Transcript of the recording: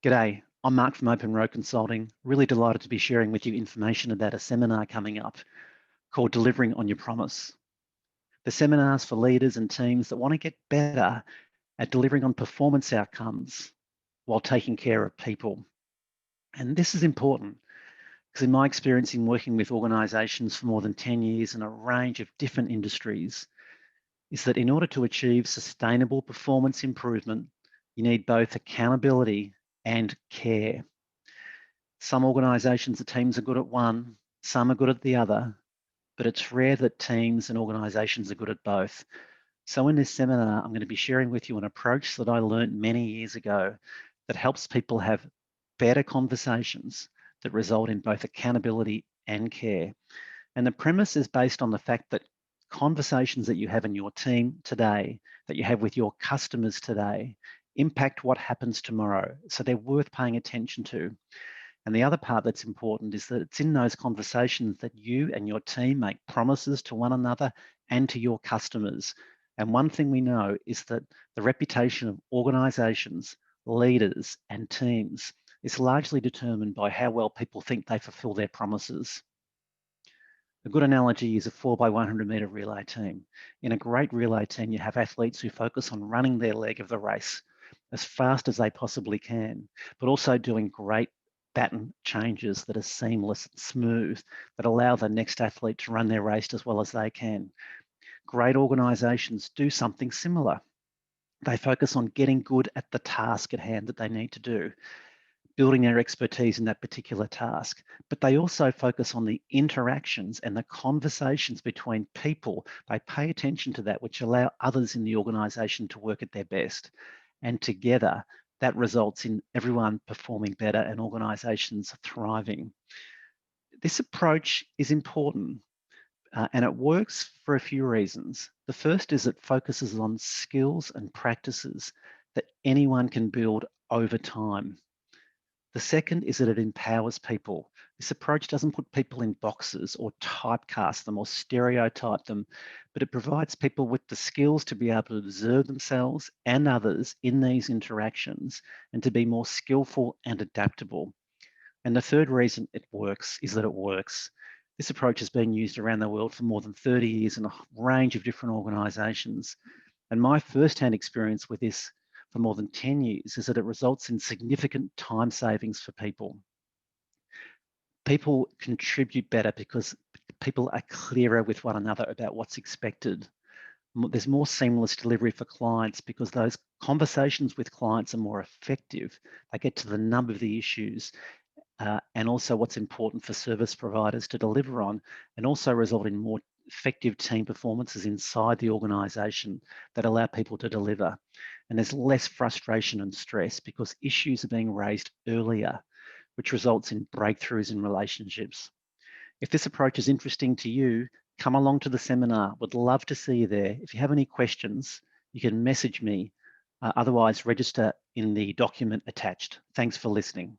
G'day, I'm Mark from Open Road Consulting. Really delighted to be sharing with you information about a seminar coming up called Delivering on Your Promise. The seminar's for leaders and teams that want to get better at delivering on performance outcomes while taking care of people. And this is important because in my experience in working with organisations for more than 10 years in a range of different industries, is that in order to achieve sustainable performance improvement, you need both accountability and care. Some organisations or teams are good at one, some are good at the other, but it's rare that teams and organisations are good at both. So in this seminar, I'm going to be sharing with you an approach that I learned many years ago that helps people have better conversations that result in both accountability and care. And the premise is based on the fact that conversations that you have in your team today, that you have with your customers today, impact what happens tomorrow. So they're worth paying attention to. And the other part that's important is that it's in those conversations that you and your team make promises to one another and to your customers. And one thing we know is that the reputation of organisations, leaders, and teams is largely determined by how well people think they fulfil their promises. A good analogy is a 4x100 metre relay team. In a great relay team, you have athletes who focus on running their leg of the race as fast as they possibly can, but also doing great baton changes that are seamless and smooth, that allow the next athlete to run their race as well as they can. Great organisations do something similar. They focus on getting good at the task at hand that they need to do, building their expertise in that particular task. But they also focus on the interactions and the conversations between people. They pay attention to that, which allow others in the organisation to work at their best. And together, that results in everyone performing better and organisations thriving. This approach is important and it works for a few reasons. The first is it focuses on skills and practices that anyone can build over time. The second is that it empowers people. This approach doesn't put people in boxes or typecast them or stereotype them, but it provides people with the skills to be able to observe themselves and others in these interactions and to be more skillful and adaptable. And the third reason it works is that it works. This approach has been used around the world for more than 30 years in a range of different organisations. And my first-hand experience with this for more than 10 years is that it results in significant time savings for people. People contribute better because people are clearer with one another about what's expected. There's more seamless delivery for clients because those conversations with clients are more effective. They get to the nub of the issues and also what's important for service providers to deliver on, and also result in more effective team performances inside the organisation that allow people to deliver. And there's less frustration and stress because issues are being raised earlier, which results in breakthroughs in relationships. If this approach is interesting to you, come along to the seminar. Would love to see you there. If you have any questions, you can message me. Otherwise, register in the document attached. Thanks for listening.